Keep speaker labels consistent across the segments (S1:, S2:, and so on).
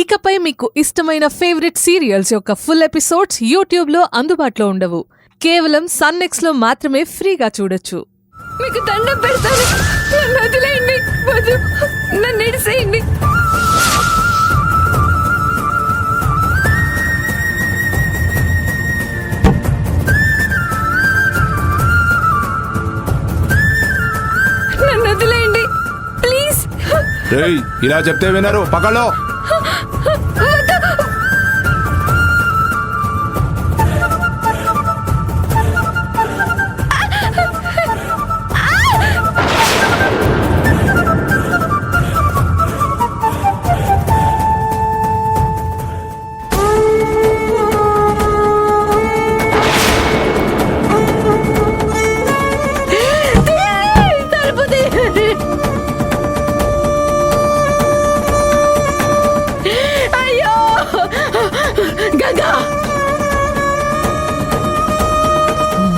S1: ఇకపై మీకు ఇష్టమైన ఫేవరెట్ సీరియల్స్ యొక్క ఫుల్ ఎపిసోడ్స్ యూట్యూబ్లో అందుబాటులో ఉండవు. కేవలం సన్నెక్స్లో మాత్రమే ఫ్రీగా చూడొచ్చు.
S2: మీకు దండం పెడతాను, నన్ను వదిలేయండి, వద్దు, నన్ను ఇడిసేయండి. నన్ను వదిలేయండి ప్లీజ్.
S3: ఇలా చెప్తే వినరు, పక్కలో.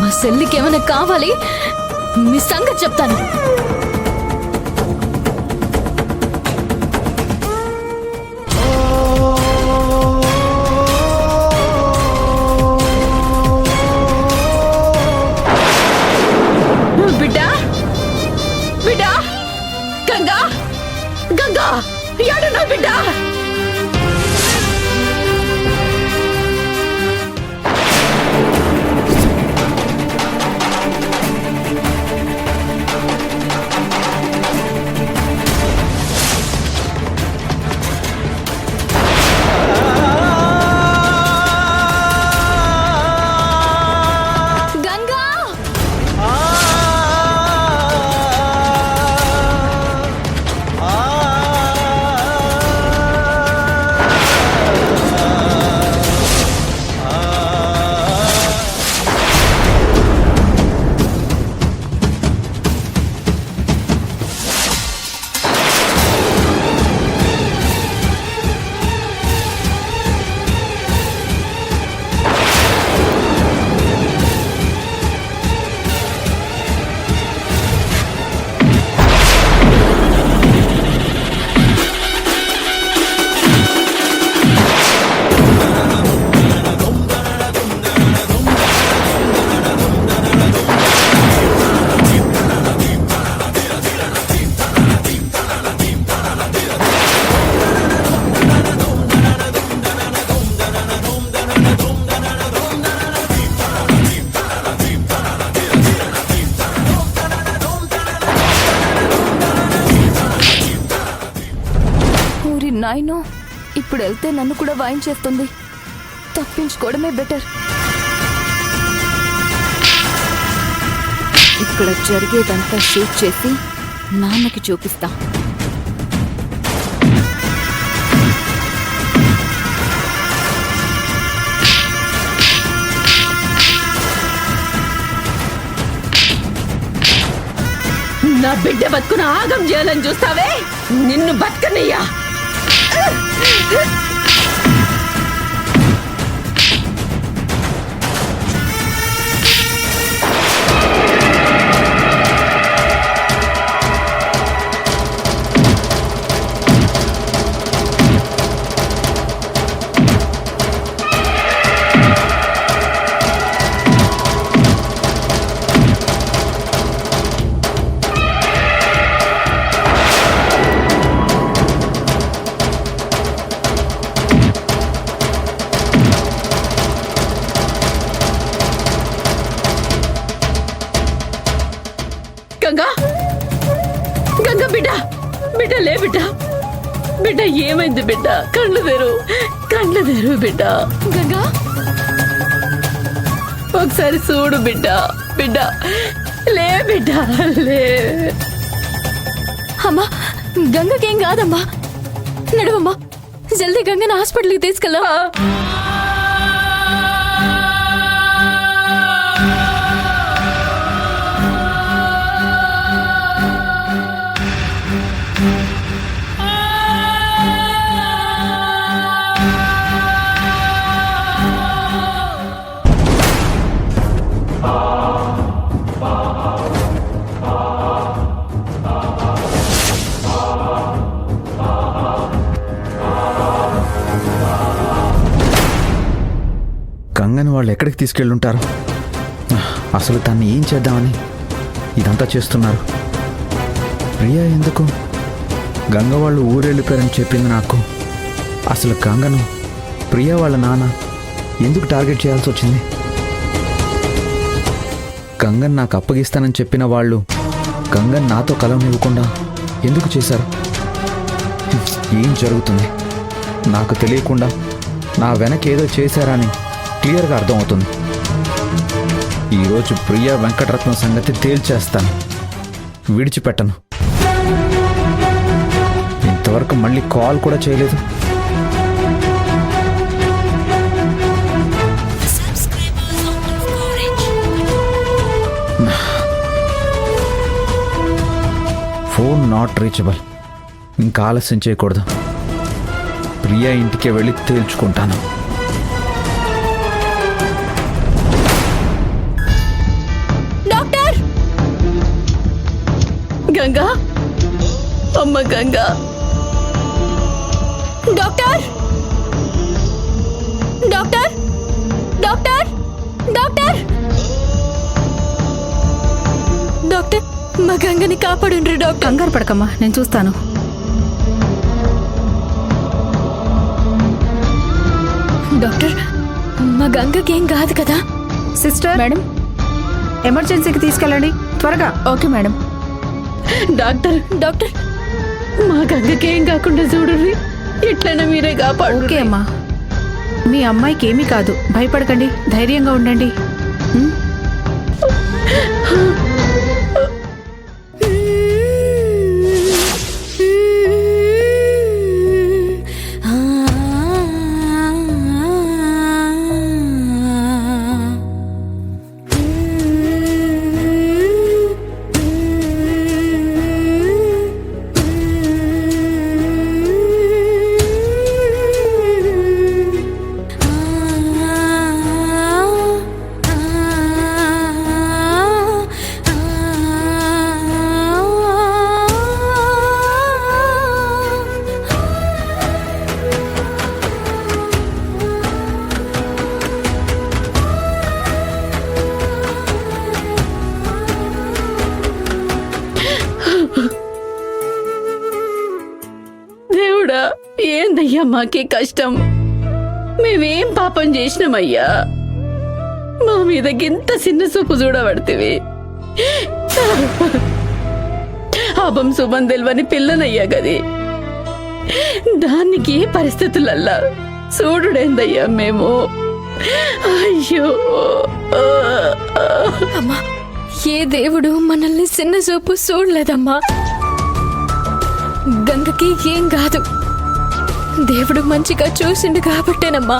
S2: మా సెల్లికి ఏమైనా కావాలి, మీ సంగతి చెప్తాను. బిడ్డా, బిడ్డా, గంగా, గంగా, ఎడున్నా బిడ్డా? నాయనో, ఇప్పుడు వెళ్తే నన్ను కూడా వాయించేస్తుంది. తప్పించుకోవడమే బెటర్. ఇక్కడ జరిగేదంతా షూట్ చేసి నాన్నకి చూపిస్తా. నా బిడ్డ బతుకున ఆగం చేయాలని చూస్తావే, నిన్ను బతకనయ్యా. గంగా, గంగా బిడ్డ, బిడ్డ లే బిడ్డ, బిడ్డ ఏమైంది బిడ్డ? కళ్ళు తెరు, కళ్ళు తెరు బిడ్డ. గంగా ఒకసారి చూడు బిడ్డ, బిడ్డ లే బిడ్డ లే. అమ్మా, గంగకేం కాదమ్మా, నడువమ్మా, జల్దీ గంగని హాస్పిటల్కి తీసుకెళ్ళా.
S4: గంగని వాళ్ళు ఎక్కడికి తీసుకెళ్ళుంటారు? అసలు తన్ని ఏం చేద్దామని ఇదంతా చేస్తున్నారు? ప్రియా ఎందుకు గంగ వాళ్ళు ఊరెళ్ళిపోయారని చెప్పింది నాకు. అసలు గంగను ప్రియా వాళ్ళ నాన్న ఎందుకు టార్గెట్ చేయాల్సి వచ్చింది? గంగని నాకు అప్పగిస్తానని చెప్పిన వాళ్ళు గంగని నాతో కలవనివ్వకుండా ఎందుకు చేశారు? ఏం జరుగుతుంది? నాకు తెలియకుండా నా వెనక ఏదో చేశారని క్లియర్గా అర్థమవుతుంది. ఈరోజు ప్రియా వెంకటరత్నం సంగతి తేల్చేస్తాను, విడిచిపెట్టను. ఇంతవరకు మళ్ళీ కాల్ కూడా చేయలేదు. Phone not reachable. ఇంకా ఆలస్యం చేయకూడదు. ప్రియా ఇంటికి వెళ్ళి తేల్చుకుంటాను.
S2: డాక్టర్! గంగా, అమ్మ Ganga! Doctor! Doctor! Doctor! Doctor! Doctor, మా గంగని కాపాడుండ్రి డాక్టర్.
S5: కంగారు పడకమ్మా, నేను చూస్తాను.
S2: డాక్టర్, మా గంగకి ఏం కాదు కదా?
S5: సిస్టర్,
S6: మేడం,
S5: ఎమర్జెన్సీకి తీసుకెళ్ళండి త్వరగా.
S6: Okay madam.
S2: డాక్టర్, డాక్టర్, మా గంగకి ఏం కాకుండా చూడండి. ఎట్లయినా మీరే కాపాడు.
S5: ఓకే అమ్మా, మీ అమ్మాయికి ఏమీ కాదు, భయపడకండి, ధైర్యంగా ఉండండి.
S2: దేవుడా, ఏందయ్యా మాకే కష్టం? మేమేం పాపం చేసినామయ్యా? మా మీద గింత చిన్న చూపు చూడబడితివి. అభం శుభం తెలివని పిల్లనయ్యా గది. దానికి ఏ పరిస్థితులల్లా చూడుడేందయ్యా మేము? అయ్యో
S7: అమ్మా, ఏ దేవుడు మనల్ని చిన్న చూపు చూడలేదమ్మా. గంగకి ఏం కాదు, దేవుడు మంచిగా చూసిండు కాబట్టేనమ్మా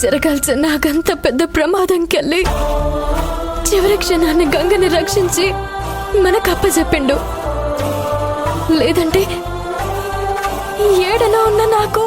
S7: జరగాల్సిన నాకంత పెద్ద ప్రమాదంకెళ్ళి చివరి క్షణాన్ని గంగని రక్షించి మనకు అప్పచెప్పిండు. లేదంటే ఏడనా ఉన్న నాకు